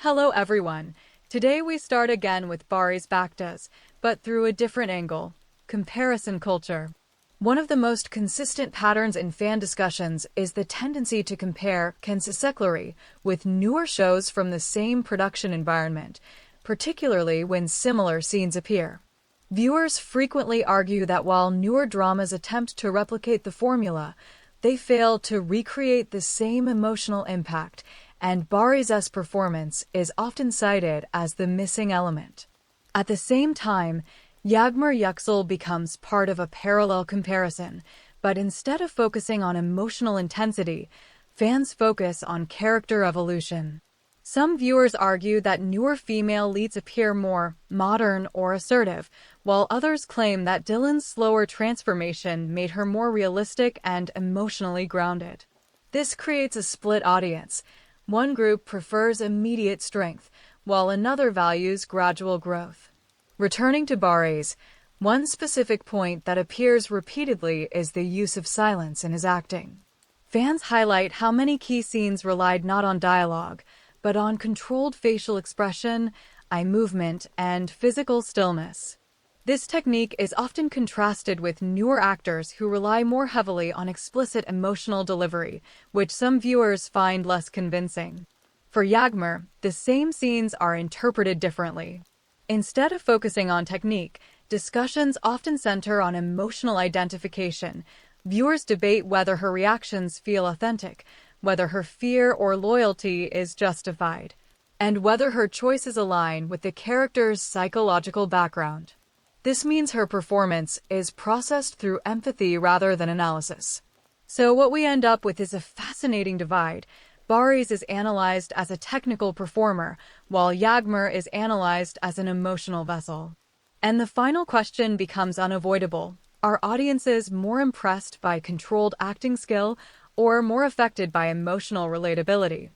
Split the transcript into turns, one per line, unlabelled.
Hello everyone. Today we start again with Baris Baktas, but through a different angle: comparison culture. One of the most consistent patterns in fan discussions is the tendency to compare consistency with newer shows from the same production environment, particularly when similar scenes appear. Viewers frequently argue that while newer dramas attempt to replicate the formula, they fail to recreate the same emotional impact, and Baris's performance is often cited as the missing element. At the same time, Yagmur Yuksel becomes part of a parallel comparison, but instead of focusing on emotional intensity, fans focus on character evolution. Some viewers argue that newer female leads appear more modern or assertive, while others claim that Dylan's slower transformation made her more realistic and emotionally grounded. This creates a split audience. One group prefers immediate strength, while another values gradual growth. Returning to Baris, one specific point that appears repeatedly is the use of silence in his acting. Fans highlight how many key scenes relied not on dialogue, but on controlled facial expression, eye movement, and physical stillness. This technique is often contrasted with newer actors who rely more heavily on explicit emotional delivery, which some viewers find less convincing. For Yagmur, the same scenes are interpreted differently. Instead of focusing on technique, discussions often center on emotional identification. Viewers debate whether her reactions feel authentic, whether her fear or loyalty is justified, and whether her choices align with the character's psychological background. This means her performance is processed through empathy rather than analysis. So what we end up with is a fascinating divide. Baris is analyzed as a technical performer, while Yagmur is analyzed as an emotional vessel. And the final question becomes unavoidable. Are audiences more impressed by controlled acting skill or more affected by emotional relatability?